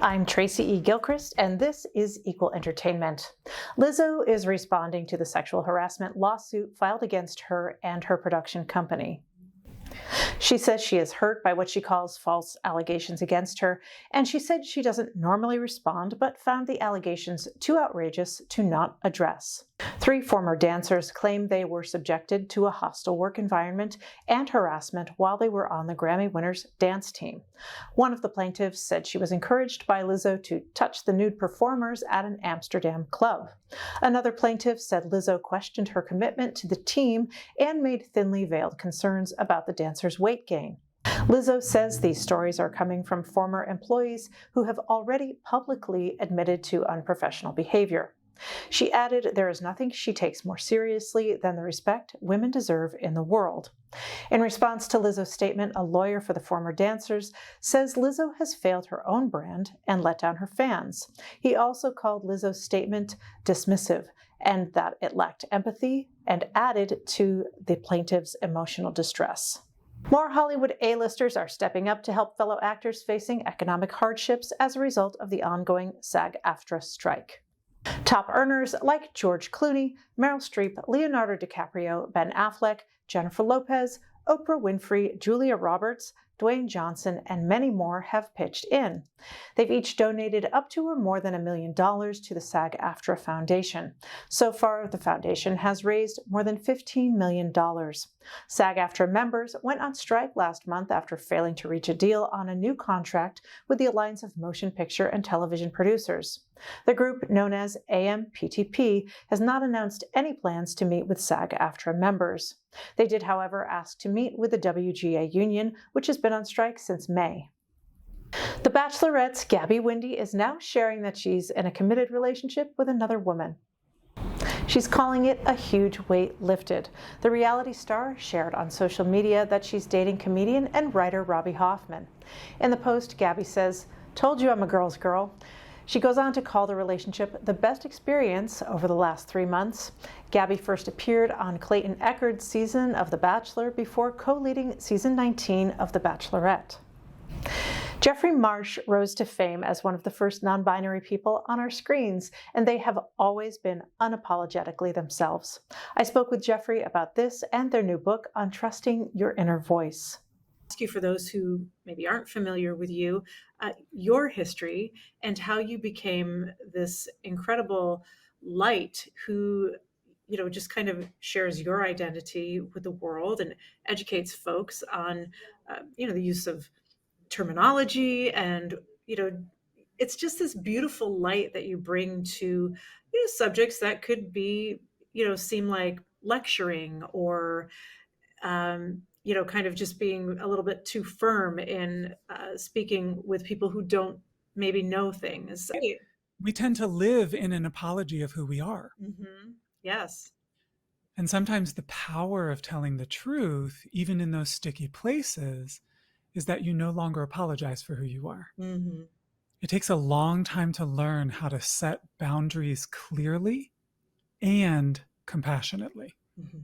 I'm Tracy E. Gilchrist, and this is Equal Entertainment. Lizzo is responding to the sexual harassment lawsuit filed against her and her production company. She says she is hurt by what she calls false allegations against her, and she said she doesn't normally respond, but found the allegations too outrageous to not address. 3 former dancers claim they were subjected to a hostile work environment and harassment while they were on the Grammy winners' dance team. One of the plaintiffs said she was encouraged by Lizzo to touch the nude performers at an Amsterdam club. Another plaintiff said Lizzo questioned her commitment to the team and made thinly veiled concerns about the dancers' weight gain. Lizzo says these stories are coming from former employees who have already publicly admitted to unprofessional behavior. She added there is nothing she takes more seriously than the respect women deserve in the world. In response to Lizzo's statement, a lawyer for the former dancers says Lizzo has failed her own brand and let down her fans. He also called Lizzo's statement dismissive and that it lacked empathy, and added to the plaintiff's emotional distress. More Hollywood A-listers are stepping up to help fellow actors facing economic hardships as a result of the ongoing SAG-AFTRA strike. Top earners like George Clooney, Meryl Streep, Leonardo DiCaprio, Ben Affleck, Jennifer Lopez, Oprah Winfrey, Julia Roberts, Dwayne Johnson, and many more have pitched in. They've each donated up to or more than $1 million to the SAG-AFTRA Foundation. So far, the foundation has raised more than $15 million. SAG-AFTRA members went on strike last month after failing to reach a deal on a new contract with the Alliance of Motion Picture and Television Producers. The group, known as AMPTP, has not announced any plans to meet with SAG-AFTRA members. They did, however, ask to meet with the WGA union, which has been on strike since May. The Bachelorette's Gabby Windey is now sharing that she's in a committed relationship with another woman. She's calling it a huge weight lifted. The reality star shared on social media that she's dating comedian and writer Robbie Hoffman. In the post, Gabby says, "Told you I'm a girl's girl." She goes on to call the relationship the best experience over the last 3 months. Gabby first appeared on Clayton Echard's season of The Bachelor before co-leading season 19 of The Bachelorette. Jeffrey Marsh rose to fame as one of the first non-binary people on our screens, and they have always been unapologetically themselves. I spoke with Jeffrey about this and their new book on trusting your inner voice. Ask you, for those who maybe aren't familiar with you, your history and how you became this incredible light who, just kind of shares your identity with the world and educates folks on, the use of terminology. And, it's just this beautiful light that you bring to, subjects that could be, seem like lecturing or, kind of just being a little bit too firm in speaking with people who don't maybe know things. We tend to live in an apology of who we are. Mm-hmm. Yes. And sometimes the power of telling the truth, even in those sticky places, is that you no longer apologize for who you are. Mm-hmm. It takes a long time to learn how to set boundaries clearly and compassionately. Mm-hmm.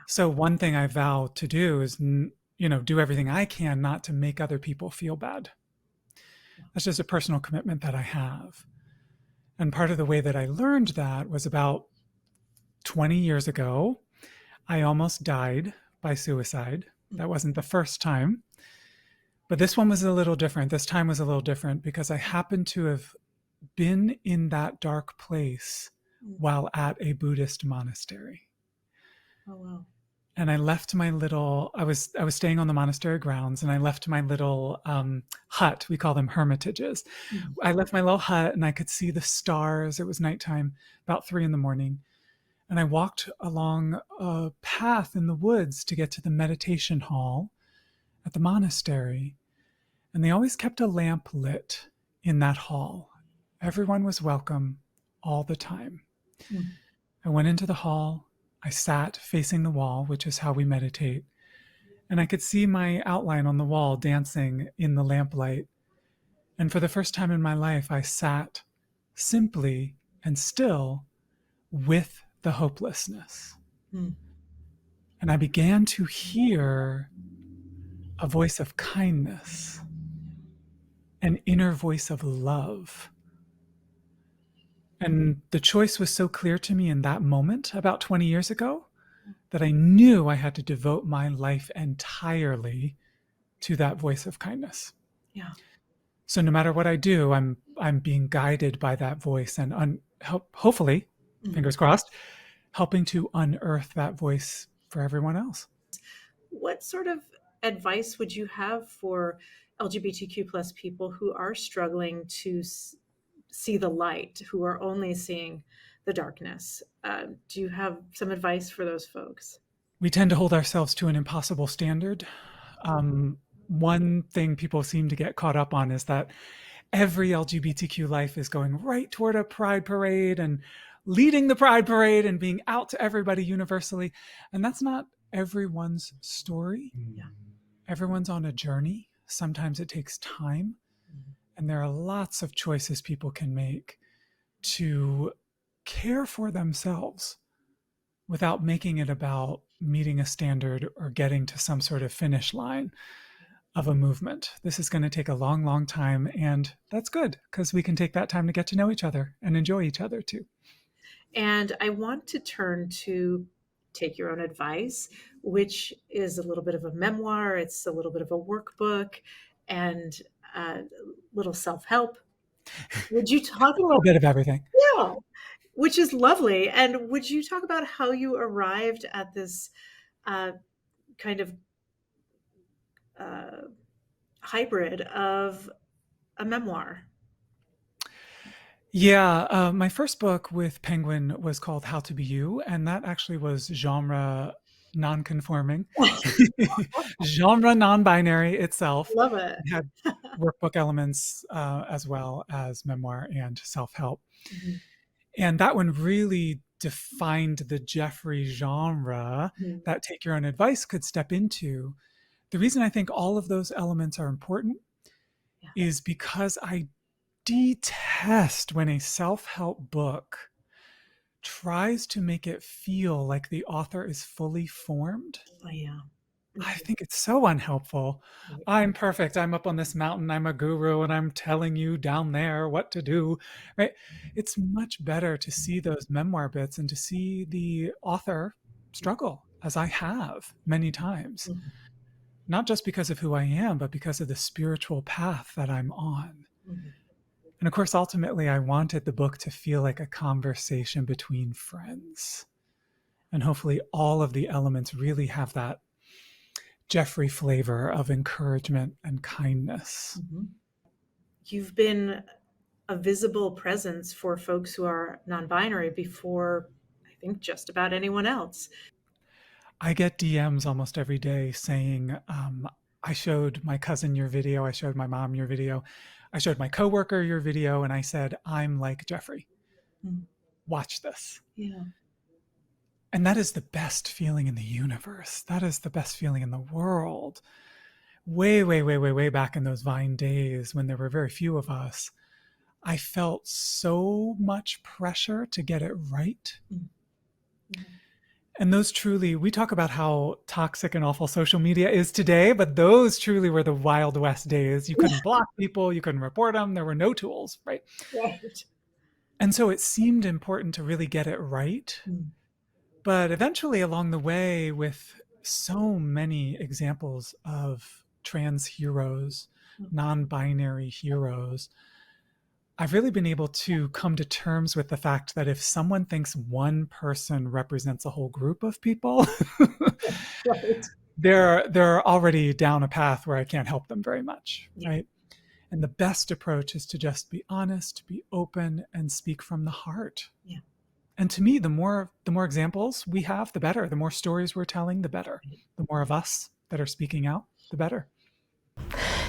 So one thing I vow to do is, do everything I can not to make other people feel bad. That's just a personal commitment that I have. And part of the way that I learned that was about 20 years ago. I almost died by suicide. That wasn't the first time. But this one was a little different. This time was a little different because I happened to have been in that dark place while at a Buddhist monastery. Oh, wow. And I left my little, I was staying on the monastery grounds, and I left my little hut. We call them hermitages. Mm-hmm. I left my little hut and I could see the stars. It was nighttime, about 3 a.m. And I walked along a path in the woods to get to the meditation hall at the monastery. And they always kept a lamp lit in that hall. Everyone was welcome all the time. Mm-hmm. I went into the hall. I sat facing the wall, which is how we meditate, and I could see my outline on the wall dancing in the lamplight. And for the first time in my life, I sat simply and still with the hopelessness. And I began to hear a voice of kindness an inner voice of love. And the choice was so clear to me in that moment about 20 years ago that I knew I had to devote my life entirely to that voice of kindness. Yeah. So no matter what I do, I'm being guided by that voice and hopefully, fingers crossed, helping to unearth that voice for everyone else. What sort of advice would you have for LGBTQ plus people who are struggling to see the light, who are only seeing the darkness? Do you have some advice for those folks? We tend to hold ourselves to an impossible standard. One thing people seem to get caught up on is that every LGBTQ life is going right toward a pride parade and leading the pride parade and being out to everybody universally. And that's not everyone's story. Yeah. Everyone's on a journey. Sometimes it takes time. And there are lots of choices people can make to care for themselves without making it about meeting a standard or getting to some sort of finish line of a movement. This is going to take a long, long time. And that's good because we can take that time to get to know each other and enjoy each other too. And I want to turn to Take Your Own Advice, which is a little bit of a memoir. It's a little bit of a workbook and a little self-help. Would you talk a little bit of everything? Yeah, which is lovely. And would you talk about how you arrived at this kind of hybrid of a memoir? Yeah, my first book with Penguin was called How to Be You, and that actually was genre non-conforming, genre non-binary itself. Love it. It had workbook elements as well as memoir and self-help. Mm-hmm. And that one really defined the Jeffrey genre that Take Your Own Advice could step into. The reason I think all of those elements are important is because I detest when a self-help book tries to make it feel like the author is fully formed. Oh, yeah. I think it's so unhelpful. I'm perfect. I'm up on this mountain. I'm a guru and I'm telling you down there what to do, right? It's much better to see those memoir bits and to see the author struggle, as I have many times. Not just because of who I am, but because of the spiritual path that I'm on. And of course, ultimately, I wanted the book to feel like a conversation between friends. And hopefully all of the elements really have that Jeffrey flavor of encouragement and kindness. You've been a visible presence for folks who are non-binary before, I think, just about anyone else. I get DMs almost every day saying, I showed my cousin your video, I showed my mom your video, I showed my coworker your video, and I said, I'm like Jeffrey. Watch this. Yeah. And that is the best feeling in the universe. That is the best feeling in the world. Way, way, way, way, way back in those Vine days when there were very few of us, I felt so much pressure to get it right. And those truly, we talk about how toxic and awful social media is today, but those truly were the Wild West days. You couldn't block people, you couldn't report them, there were no tools, right? And so it seemed important to really get it right. But eventually along the way, with so many examples of trans heroes, non-binary heroes, I've really been able to come to terms with the fact that if someone thinks one person represents a whole group of people, they're already down a path where I can't help them very much, right? And the best approach is to just be honest, be open, and speak from the heart. And to me, the more examples we have, the better. The more stories we're telling, the better. The more of us that are speaking out, the better.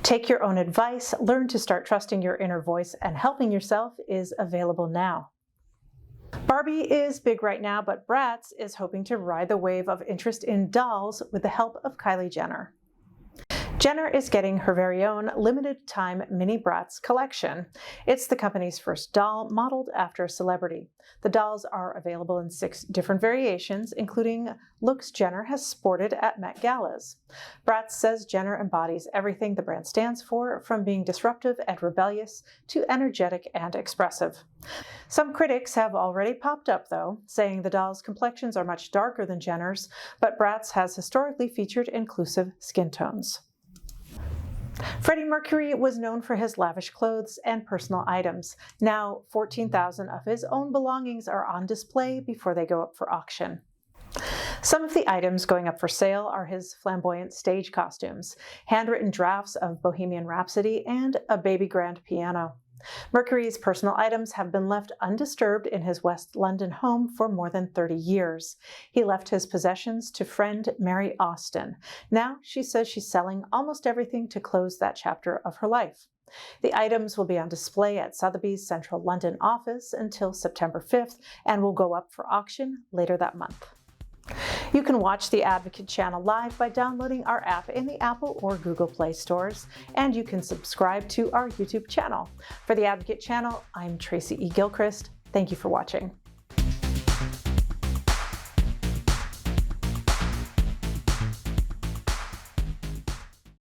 Take Your Own Advice, learn to start trusting your inner voice and helping yourself is available now. Barbie is big right now, but Bratz is hoping to ride the wave of interest in dolls with the help of Kylie Jenner. Jenner is getting her very own limited-time Mini Bratz collection. It's the company's first doll modeled after a celebrity. The dolls are available in 6 different variations, including looks Jenner has sported at Met Galas. Bratz says Jenner embodies everything the brand stands for, from being disruptive and rebellious to energetic and expressive. Some critics have already popped up, though, saying the dolls' complexions are much darker than Jenner's, but Bratz has historically featured inclusive skin tones. Freddie Mercury was known for his lavish clothes and personal items. Now, 14,000 of his own belongings are on display before they go up for auction. Some of the items going up for sale are his flamboyant stage costumes, handwritten drafts of Bohemian Rhapsody, and a baby grand piano. Mercury's personal items have been left undisturbed in his West London home for more than 30 years. He left his possessions to friend Mary Austin. Now she says she's selling almost everything to close that chapter of her life. The items will be on display at Sotheby's Central London office until September 5th and will go up for auction later that month. You can watch the Advocate channel live by downloading our app in the Apple or Google Play stores, and you can subscribe to our YouTube channel. For the Advocate channel, I'm Tracy E. Gilchrist. Thank you for watching.